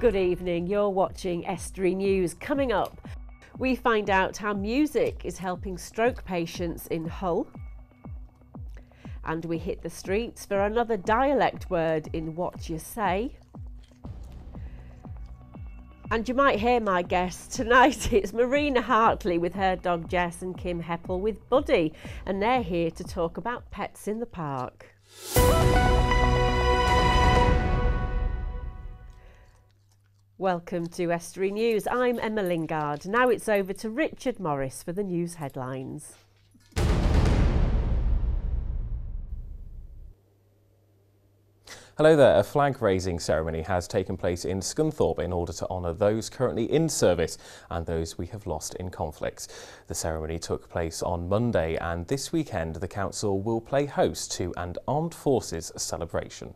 Good evening, you're watching Estuary News. Coming up, we find out how music is helping stroke patients in Hull. And we hit the streets for another dialect word in What You Say. And you might hear my guests tonight. It's Marina Hartley with her dog Jess and Kim Heppel with Buddy. And they're here to talk about pets in the park. Welcome to Estuary News. I'm Emma Lingard. Now it's over to Richard Morris for the news headlines. Hello there. A flag-raising ceremony has taken place in Scunthorpe in order to honour those currently in service and those we have lost in conflicts. The ceremony took place on Monday, and this weekend the council will play host to an Armed Forces celebration.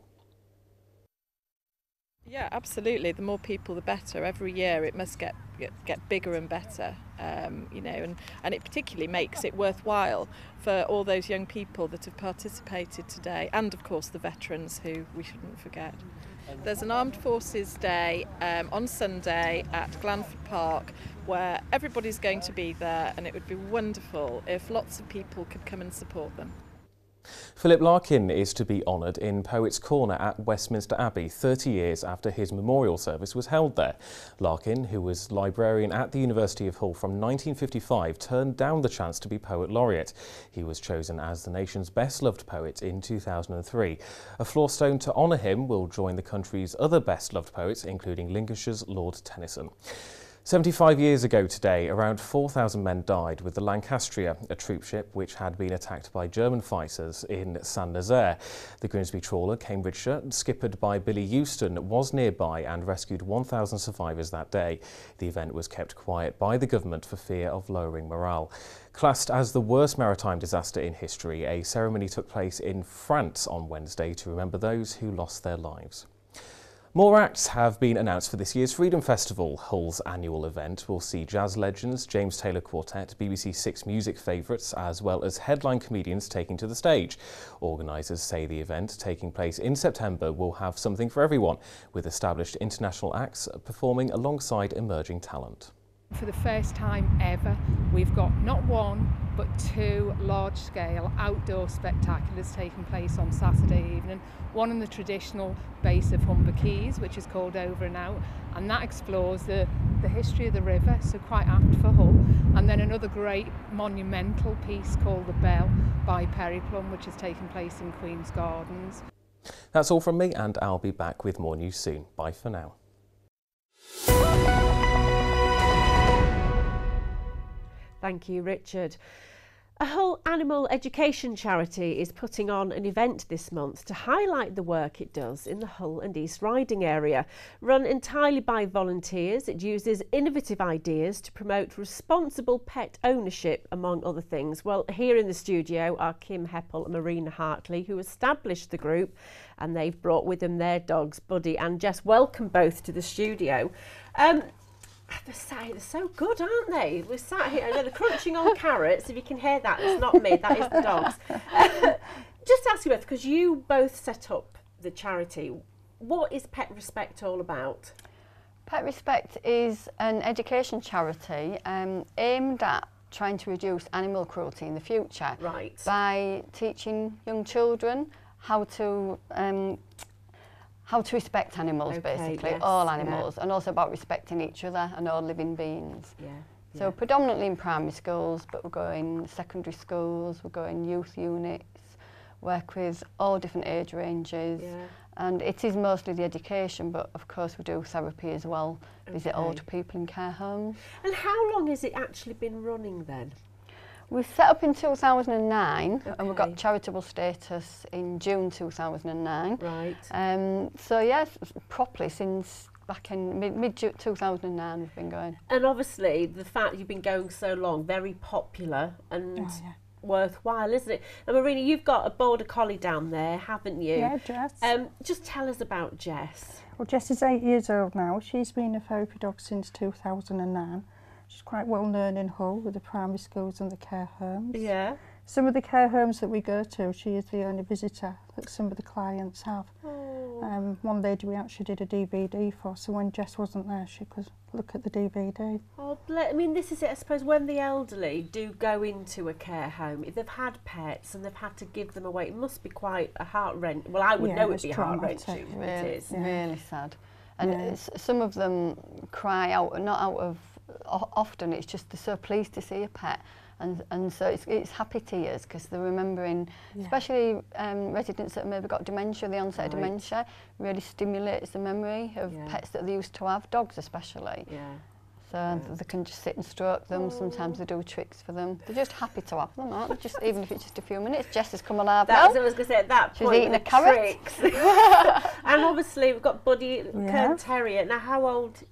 Yeah, absolutely. The more people, the better. Every year it must get bigger and better, you know, and it particularly makes it worthwhile for all those young people that have participated today, and of course the veterans who we shouldn't forget. There's an Armed Forces Day on Sunday at Glanford Park where everybody's going to be there, and it would be wonderful if lots of people could come and support them. Philip Larkin is to be honoured in Poets' Corner at Westminster Abbey 30 years after his memorial service was held there. Larkin, who was librarian at the University of Hull from 1955, turned down the chance to be Poet Laureate. He was chosen as the nation's best-loved poet in 2003. A floor stone to honour him will join the country's other best-loved poets, including Lincolnshire's Lord Tennyson. 75 years ago today, around 4,000 men died with the Lancastria, a troop ship which had been attacked by German fighters in Saint-Nazaire. The Grimsby trawler Cambridgeshire, skippered by Billy Euston, was nearby and rescued 1,000 survivors that day. The event was kept quiet by the government for fear of lowering morale. Classed as the worst maritime disaster in history, a ceremony took place in France on Wednesday to remember those who lost their lives. More acts have been announced for this year's Freedom Festival. Hull's annual event will see jazz legends, James Taylor Quartet, BBC Six music favourites, as well as headline comedians taking to the stage. Organisers say the event, taking place in September, will have something for everyone, with established international acts performing alongside emerging talent. For the first time ever, we've got not one but two large-scale outdoor spectaculars taking place on Saturday evening. One in the traditional base of Humber Quays, which is called Over and Out, and that explores the history of the river, so quite apt for Hull. And then another great monumental piece called The Bell by Periplum, which is taking place in Queen's Gardens. That's all from me, and I'll be back with more news soon. Bye for now. Thank you, Richard. A Hull animal education charity is putting on an event this month to highlight the work it does in the Hull and East Riding area. Run entirely by volunteers, it uses innovative ideas to promote responsible pet ownership, among other things. Well, here in the studio are Kim Heppel and Marina Hartley, who established the group, and they've brought with them their dogs, Buddy and Jess. Welcome both to the studio. They're so good, aren't they? We're sat here, and they're crunching on carrots. If you can hear that, it's not me, that is the dogs. Just ask you both, because you both set up the charity, what is Pet Respect all about? Pet Respect is an education charity aimed at trying to reduce animal cruelty in the future. Right. By teaching young children how to respect animals, basically, yes, all animals, and also about respecting each other and all living beings. Yeah, so predominantly in primary schools, but we're going secondary schools, we're going youth units, work with all different age ranges, and it is mostly the education, but of course we do therapy as well, visit older people in care homes. And how long has it actually been running then? We set up in 2009 and we got charitable status in June 2009. Right. So yes, properly since back in mid-2009 we've been going. And obviously the fact you've been going so long, very popular and worthwhile, isn't it? And Marina, you've got a border collie down there, haven't you? Yeah, Jess. Just tell us about Jess. Well, Jess is 8 years old now. She's been a therapy dog since 2009. She's quite well known in Hull with the primary schools and the care homes. Yeah. Some of the care homes that we go to, she is the only visitor that some of the clients have. Oh. One lady we actually did a DVD for, so when Jess wasn't there, she could look at the DVD. Oh, I mean, this is it. I suppose when the elderly do go into a care home, if they've had pets and they've had to give them away, it must be quite a heart-wrenching. Well, I would know it'd be heart-wrenching. It is really sad. And Yeah. some of them cry out, not out of, often it's just they're so pleased to see a pet. And so it's happy tears because they're remembering, especially residents that have maybe got dementia, the onset of dementia, really stimulates the memory of pets that they used to have, dogs especially. So they can just sit and stroke them. Sometimes they do tricks for them. They're just happy to have them, aren't they? Just even if it's just a few minutes. Jess has come alive now. That's what I was going to say at that She's point. eating a carrot. And obviously we've got Buddy, Kern Terrier. Now, how old?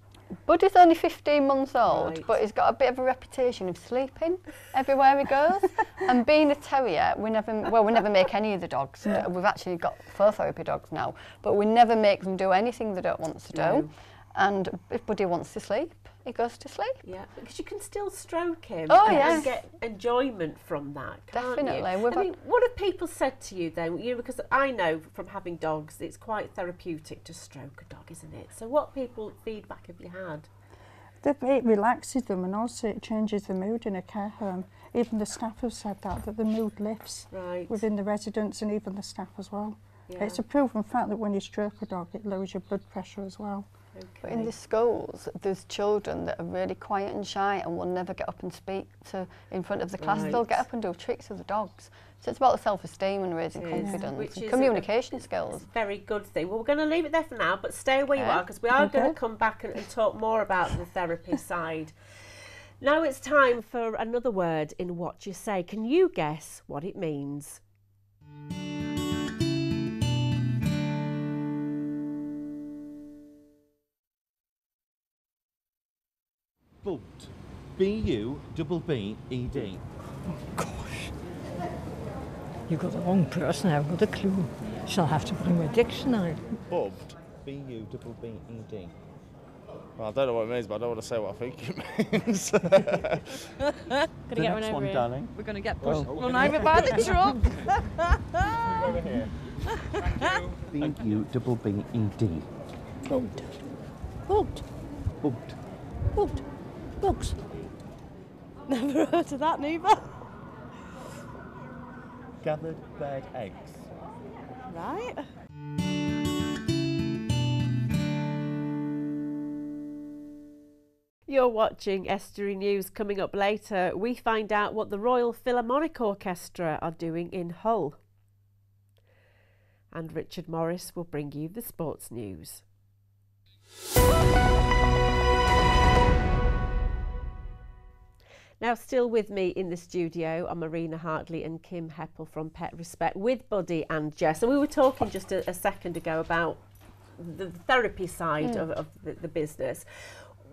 Buddy's only 15 months old, Right. but he's got a bit of a reputation of sleeping everywhere he goes. And being a terrier, we never make any of the dogs. We've actually got 4 therapy dogs now, but we never make them do anything they don't want to do. And if Buddy wants to sleep, he goes to sleep. Yeah, because you can still stroke him yes. and get enjoyment from that, can't Definitely. you? I mean, what have people said to you then? Because I know from having dogs, it's quite therapeutic to stroke a dog, isn't it? So what feedback have you had? It relaxes them, and also it changes the mood in a care home. Even the staff have said that the mood lifts within the residents and even the staff as well. Yeah. It's a proven fact that when you stroke a dog, it lowers your blood pressure as well. But in the schools, there's children that are really quiet and shy and will never get up and speak in front of the class. They'll get up and do tricks with the dogs. So it's about self-esteem and raising confidence and communication skills. Very good thing. Well, we're going to leave it there for now, but stay where you are because we are going to come back and talk more about the therapy side. Now it's time for another word in What You Say. Can you guess what it means? Bubbed. B-U-B-B-E-D. Oh, gosh. You've got the wrong person, I haven't got a clue. Shall have to bring my dictionary. Bubbed. B-U-B-B-E-D. Well, I don't know what it means, but I don't want to say what I think it means. Gonna get one over here. darling. We're gonna get pushed run over by the truck. Over here. B-U-B-B-E-D. Bugged. Bugged. Bubbed. Bugged. Bugs. Never heard of that neither. Gathered bird eggs. Right. You're watching Estuary News. Coming up later, we find out what the Royal Philharmonic Orchestra are doing in Hull. And Richard Morris will bring you the sports news. Now, still with me in the studio are Marina Hartley and Kim Heppel from Pet Respect with Buddy and Jess. And we were talking just a second ago about the therapy side of the business.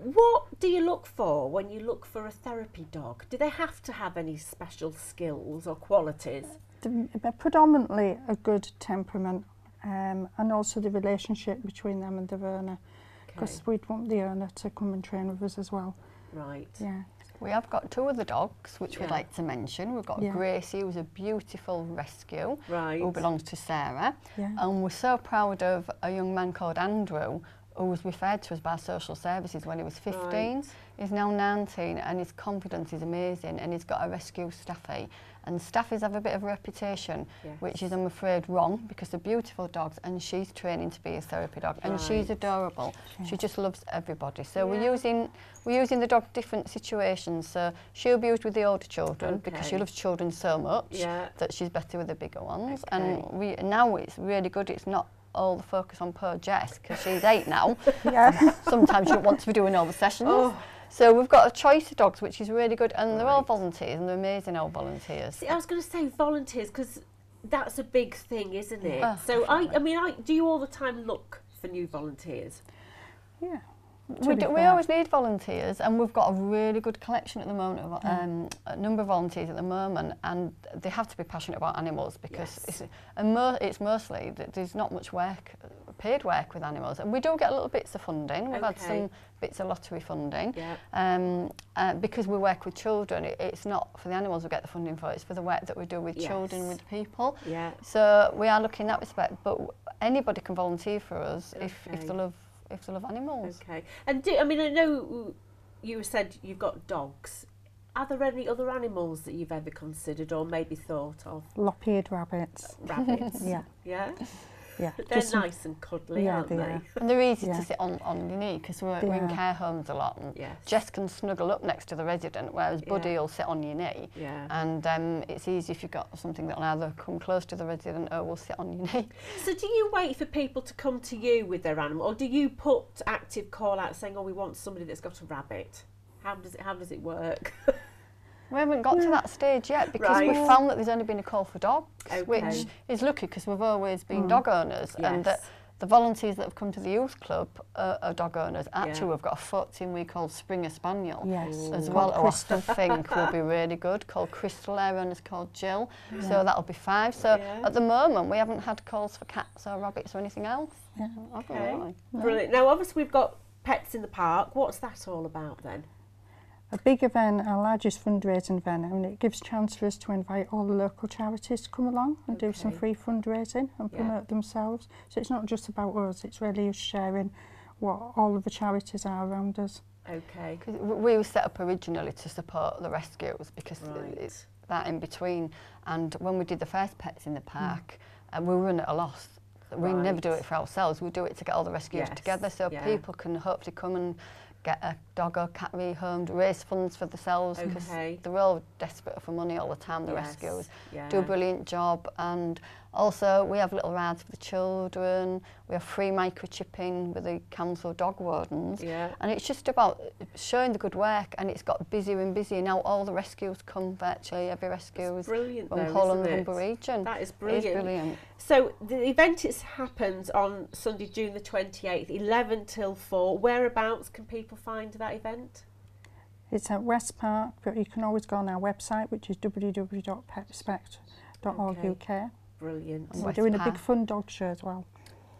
What do you look for when you look for a therapy dog? Do they have to have any special skills or qualities? They're predominantly a good temperament, and also the relationship between them and the owner, because we'd want the owner to come and train with us as well. Right. Yeah. We have got 2 other dogs which we'd like to mention. We've got Gracie, who's a beautiful rescue, who belongs to Sarah. And we're so proud of a young man called Andrew, who was referred to us by social services when he was 15. He's now 19 and his confidence is amazing, and he's got a rescue staffy. And staffies have a bit of a reputation, which is, I'm afraid, wrong, because they're beautiful dogs, and she's training to be a therapy dog, and she's adorable. She just loves everybody. So we're using the dog in different situations. So she'll be used with the older children because she loves children so much that she's better with the bigger ones. And now it's really good. It's not all the focus on poor Jess because she's 8 now. Sometimes she wants to be doing all the sessions. So we've got a choice of dogs, which is really good, and they're all volunteers, and they're amazing old volunteers. See, I was going to say volunteers because that's a big thing, isn't it? So I mean, do you all the time look for new volunteers? Yeah. We always need volunteers, and we've got a really good collection at the moment of a number of volunteers at the moment, and they have to be passionate about animals because it's mostly that there's not much work paid work with animals, and we do get little bits of funding. We've had some bits of lottery funding. Because we work with children, it's not for the animals we get the funding for, it's for the work that we do with children, with people. So we are looking in that respect, but anybody can volunteer for us if they love animals. And I mean, I know you said you've got dogs. Are there any other animals that you've ever considered or maybe thought of? Lop-eared rabbits. Rabbits? Yeah. Yeah? Yeah. They're nice and cuddly, aren't they? And they're easy to sit on your knee, because we're in care homes a lot, and Jess can snuggle up next to the resident, whereas Buddy will sit on your knee. And it's easy if you've got something that will either come close to the resident or will sit on your knee. So do you wait for people to come to you with their animal, or do you put active call out saying, oh, we want somebody that's got a rabbit? How does it work? We haven't got to that stage yet, because we've found that there's only been a call for dogs, which is lucky, because we've always been dog owners, and that the volunteers that have come to the youth club are dog owners. Actually, we've got a 14-week-old Springer Spaniel as well, who I still think will be really good, called Crystal. Our owner's called Jill, so that'll be 5. So at the moment, we haven't had calls for cats or rabbits or anything else. Brilliant. Now, obviously, we've got Pets in the Park. What's that all about then? A big event, our largest fundraising event, and it gives chance for us to invite all the local charities to come along and do some free fundraising and promote themselves. So it's not just about us, it's really us sharing what all of the charities are around us. Because we were set up originally to support the rescues, because it's that in between. And when we did the first Pets in the Park, we were at a loss. We never do it for ourselves, we do it to get all the rescues together, so people can hopefully come and get a dog or cat rehomed, raise funds for themselves, because they're all desperate for money all the time, the rescuers. Do a brilliant job. And also we have little rides for the children, we have free microchipping with the council dog wardens, and it's just about showing the good work, and it's got busier and busier. Now all the rescues come, virtually every rescue is from Hull and the Humber region. That is brilliant. It is brilliant. So the event happens on Sunday, June the 28th, 11 till 4. Whereabouts can people find that event? It's at West Park, but you can always go on our website, which is www.petrespect.org.uk. Brilliant. And we're doing a big fun dog show as well.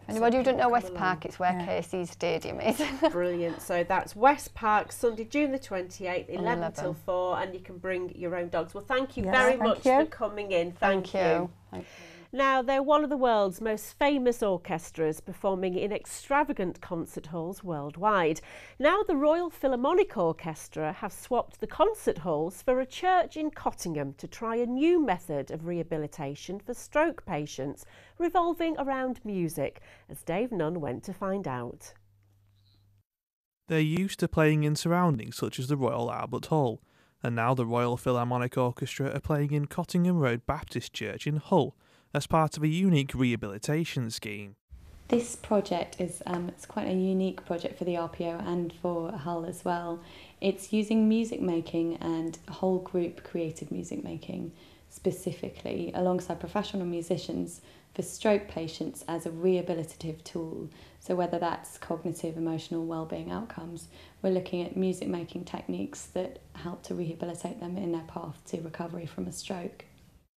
Anybody who doesn't know West Park, it's where KC's stadium is. Brilliant. So that's West Park, Sunday, June the 28th, 11 till 4, and you can bring your own dogs. Well, thank you very much for coming in. Thank you. Now, they're one of the world's most famous orchestras, performing in extravagant concert halls worldwide. Now, the Royal Philharmonic Orchestra have swapped the concert halls for a church in Cottingham to try a new method of rehabilitation for stroke patients, revolving around music, as Dave Nunn went to find out. They're used to playing in surroundings such as the Royal Albert Hall, and now the Royal Philharmonic Orchestra are playing in Cottingham Road Baptist Church in Hull, as part of a unique rehabilitation scheme. This project is it's quite a unique project for the RPO and for Hull as well. It's using music making and whole group creative music making specifically alongside professional musicians for stroke patients as a rehabilitative tool. So whether that's cognitive, emotional wellbeing outcomes, we're looking at music making techniques that help to rehabilitate them in their path to recovery from a stroke.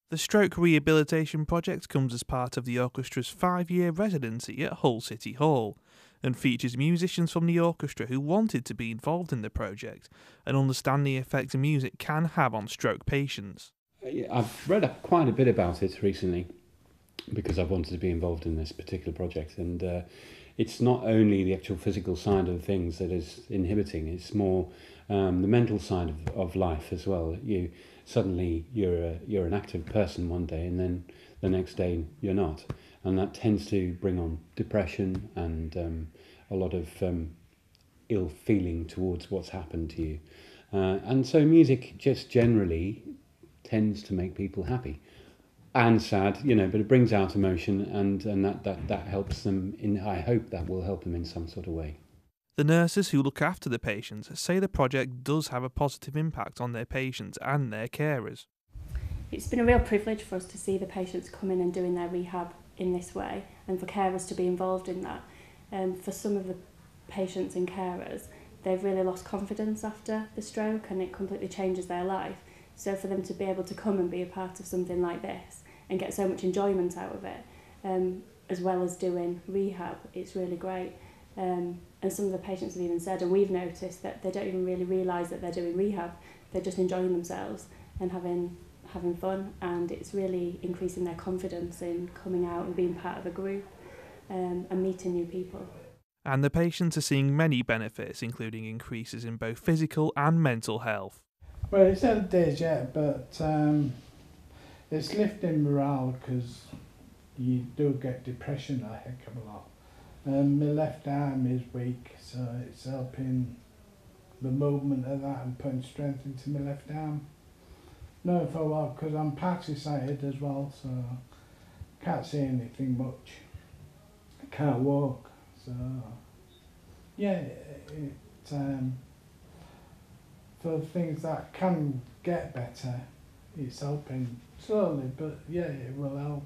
The Stroke Rehabilitation Project comes as part of the orchestra's 5-year residency at Hull City Hall and features musicians from the orchestra who wanted to be involved in the project and understand the effect music can have on stroke patients. I've read up quite a bit about it recently because I've wanted to be involved in this particular project, and it's not only the actual physical side of things that is inhibiting, it's more the mental side of life as well. Suddenly you're an active person one day, and then the next day you're not, and that tends to bring on depression and a lot of ill feeling towards what's happened to you, and so music just generally tends to make people happy and sad, but it brings out emotion, and that helps them. I hope that will help them in some sort of way. The nurses who look after the patients say the project does have a positive impact on their patients and their carers. It's been a real privilege for us to see the patients come in and doing their rehab in this way, and for carers to be involved in that. For some of the patients and carers, they've really lost confidence after the stroke, and it completely changes their life. So for them to be able to come and be a part of something like this and get so much enjoyment out of it, as well as doing rehab, it's really great. And some of the patients have even said, and we've noticed, that they don't even really realise that they're doing rehab. They're just enjoying themselves and having fun, and it's really increasing their confidence in coming out and being part of a group and meeting new people. And the patients are seeing many benefits, including increases in both physical and mental health. Well, it's early days yet, but it's lifting morale because you do get depression a heck of a lot. My left arm is weak, so it's helping the movement of that and putting strength into my left arm. No, for a while, because I'm party-sighted as well, so I can't see anything much. I can't walk, so yeah, for things that can get better, it's helping slowly, but yeah, it will help.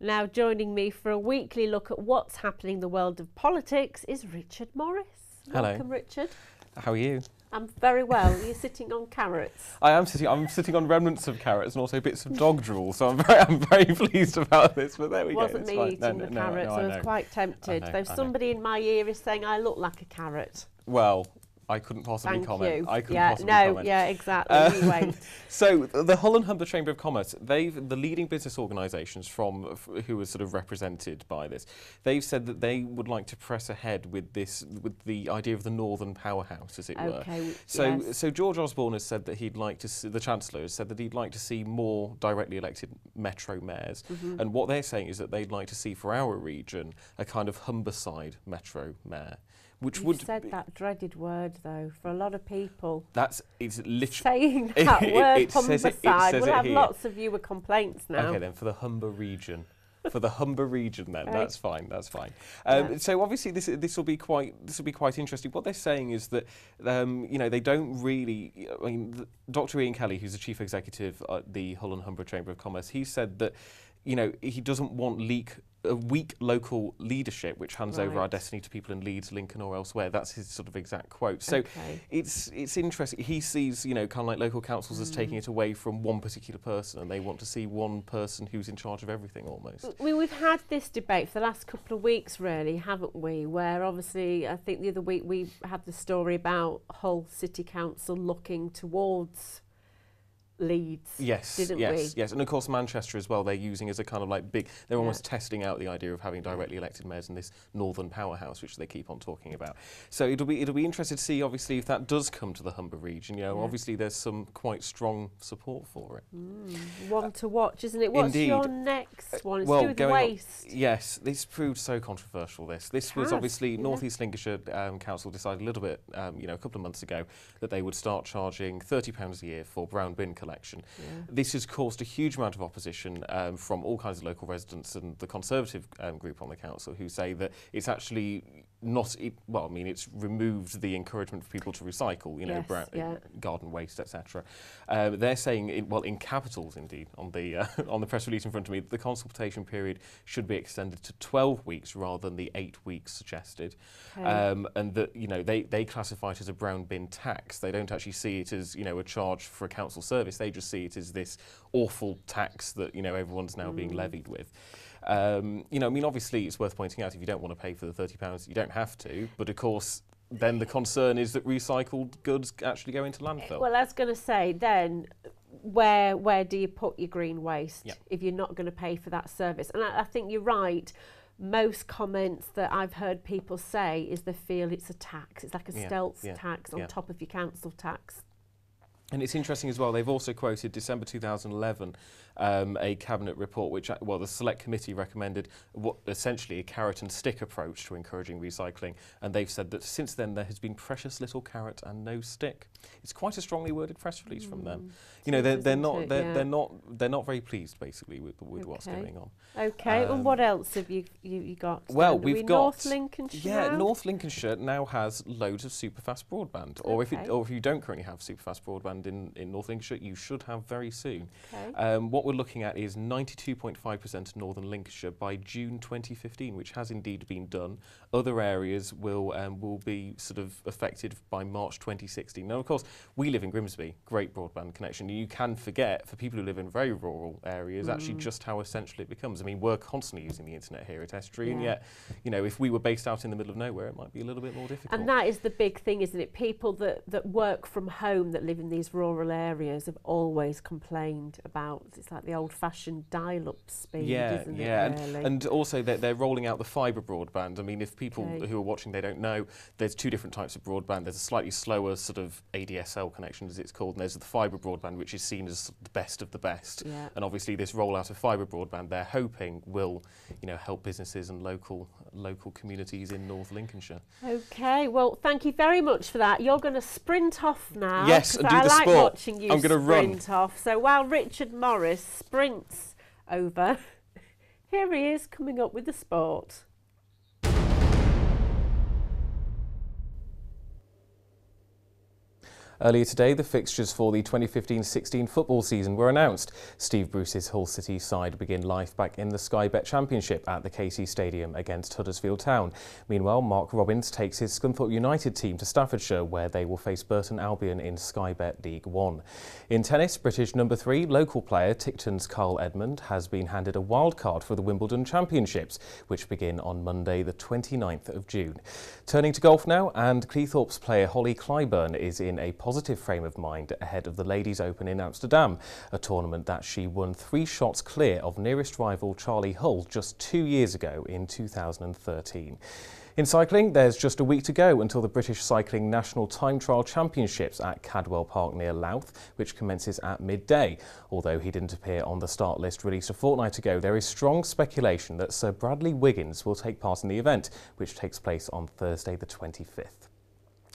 Now joining me for a weekly look at what's happening in the world of politics is Richard Morris. Hello. Welcome, Richard. How are you? I'm very well. You're sitting on carrots. I'm sitting on remnants of carrots and also bits of dog drool, so I'm very pleased about this. But there we go. It wasn't me eating the carrots. I was quite tempted. Though somebody in my ear is saying I look like a carrot. Well, I couldn't possibly Thank comment. you. I couldn't possibly comment. Yeah, exactly. You wait. So the Hull and Humber Chamber of Commerce, the leading business organisations who are sort of represented by this, they've said that they would like to press ahead with the idea of the Northern Powerhouse, as it were. So George Osborne has said that he'd like to see, the Chancellor has said that he'd like to see more directly elected metro mayors, and what they're saying is that they'd like to see for our region a kind of Humberside metro mayor. You've said that dreaded word, though, for a lot of people. It's literally saying that word, Humberside. We'll have lots of viewer complaints now. Okay, then for the Humber region. For the Humber region, then that's fine. That's fine. So obviously, this will be quite interesting. What they're saying is that they don't really. I mean, Dr. Ian Kelly, who's the chief executive at the Hull and Humber Chamber of Commerce, he said that he doesn't want a weak local leadership which hands over our destiny to people in Leeds, Lincoln or elsewhere. That's his sort of exact quote. So it's interesting. He sees, kind of like local councils as taking it away from one particular person, and they want to see one person who's in charge of everything almost. I mean, we've had this debate for the last couple of weeks, really, haven't we? Where obviously, I think the other week we had the story about Hull City Council looking towards Leeds, didn't we? Yes, and of course Manchester as well. They're using as a kind of like they're almost testing out the idea of having directly elected mayors in this northern powerhouse, which they keep on talking about. So it'll be interesting to see, obviously, if that does come to the Humber region. Obviously there's some quite strong support for it. One to watch, isn't it? What's your next one? It's to do with waste. Yes, this proved so controversial. This was obviously North East Lincolnshire Council decided a little bit, a couple of months ago, that they would start charging £30 a year for brown bin collection. This has caused a huge amount of opposition from all kinds of local residents and the Conservative group on the council, who say that it's actually not, it's removed the encouragement for people to recycle, garden waste, etc. They're saying, in capitals indeed, on the press release in front of me, the consultation period should be extended to 12 weeks rather than the 8 weeks suggested. And that, they classify it as a brown bin tax. They don't actually see it as, a charge for a council service. They just see it as this awful tax that, everyone's now being levied with. Obviously it's worth pointing out, if you don't want to pay for the £30, you don't have to, but of course then the concern is that recycled goods actually go into landfill. Well, I was going to say then, where do you put your green waste if you're not going to pay for that service? And I think you're right. Most comments that I've heard people say is they feel it's a tax. It's like a stealth tax on top of your council tax. And it's interesting as well, they've also quoted December 2011, a cabinet report which, the select committee recommended essentially a carrot and stick approach to encouraging recycling, and they've said that since then there has been precious little carrot and no stick. It's quite a strongly worded press release from them. They're not very pleased basically with what's going on. Okay, and what else have you got? Well, we've got North Lincolnshire. Yeah, North Lincolnshire now has loads of superfast broadband, or if you don't currently have superfast broadband in North Lincolnshire, you should have very soon. What we're looking at is 92.5% of northern Lincolnshire by June 2015, which has indeed been done. Other areas will be sort of affected by March 2016. Now, of course, we live in Grimsby, great broadband connection. You can forget, for people who live in very rural areas, actually just how essential it becomes. I mean, we're constantly using the internet here at Estuary, and yet, you know, if we were based out in the middle of nowhere, it might be a little bit more difficult. And that is the big thing, isn't it? People that work from home, that live in these rural areas, have always complained about, it's like the old-fashioned dial-up speed, isn't it, really? And also they're rolling out the fibre broadband. I mean, if people who are watching, they don't know, there's two different types of broadband. There's a slightly slower sort of ADSL connection, as it's called, and there's the fibre broadband, which is seen as the best of the best. And obviously this rollout of fibre broadband, they're hoping will, you know, help businesses and local communities in North Lincolnshire. Okay, well, thank you very much for that. You're going to sprint off now. Yes, and do I the like sport. watching you I'm going to sprint run off. So while Richard Morris sprints over, here he is coming up with the sport. Earlier today, the fixtures for the 2015-16 football season were announced. Steve Bruce's Hull City side begin life back in the Sky Bet Championship at the KC Stadium against Huddersfield Town. Meanwhile, Mark Robbins takes his Scunthorpe United team to Staffordshire, where they will face Burton Albion in Sky Bet League 1. In tennis, British number 3 local player Tickton's Carl Edmund has been handed a wildcard for the Wimbledon Championships, which begin on Monday the 29th of June. Turning to golf now, and Cleethorpes player Holly Clyburn is in a positive frame of mind ahead of the Ladies Open in Amsterdam, a tournament that she won 3 shots clear of nearest rival Charlie Hull just 2 years ago in 2013. In cycling, there's just a week to go until the British Cycling National Time Trial Championships at Cadwell Park near Louth, which commences at midday. Although he didn't appear on the start list released a fortnight ago, there is strong speculation that Sir Bradley Wiggins will take part in the event, which takes place on Thursday the 25th.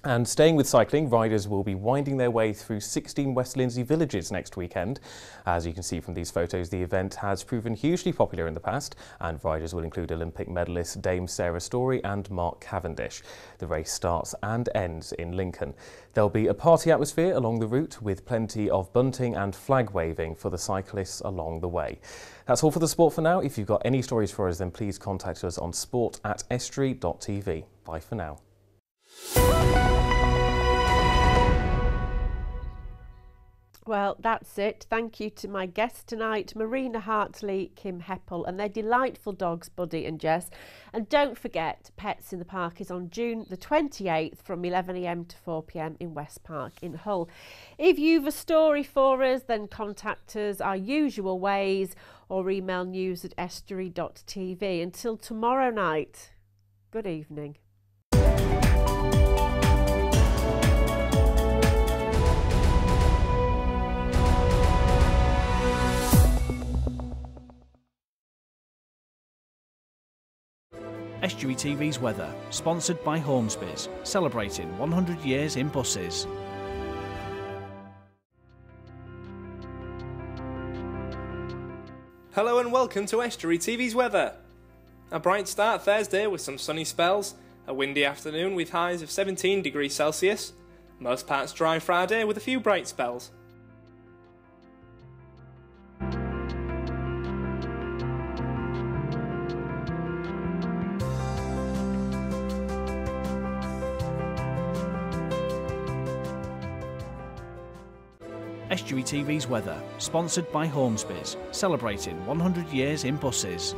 And staying with cycling, riders will be winding their way through 16 West Lindsey villages next weekend. As you can see from these photos, the event has proven hugely popular in the past, and riders will include Olympic medalist Dame Sarah Storey and Mark Cavendish. The race starts and ends in Lincoln. There'll be a party atmosphere along the route, with plenty of bunting and flag waving for the cyclists along the way. That's all for the sport for now. If you've got any stories for us, then please contact us on sport@estuary.tv. Bye for now. Well, that's it. Thank you to my guests tonight, Marina Hartley, Kim Heppel, and their delightful dogs, Buddy and Jess. And don't forget, Pets in the Park is on June the 28th from 11 AM to 4 PM in West Park in Hull. If you've a story for us, then contact us our usual ways or email news@estuary.tv. Until tomorrow night, good evening. Estuary TV's weather, sponsored by Hornsby's, celebrating 100 years in buses. Hello and welcome to Estuary TV's weather. A bright start Thursday with some sunny spells, a windy afternoon with highs of 17 degrees Celsius, most parts dry Friday with a few bright spells. Estuary TV's weather, sponsored by Hornsby's, celebrating 100 years in buses.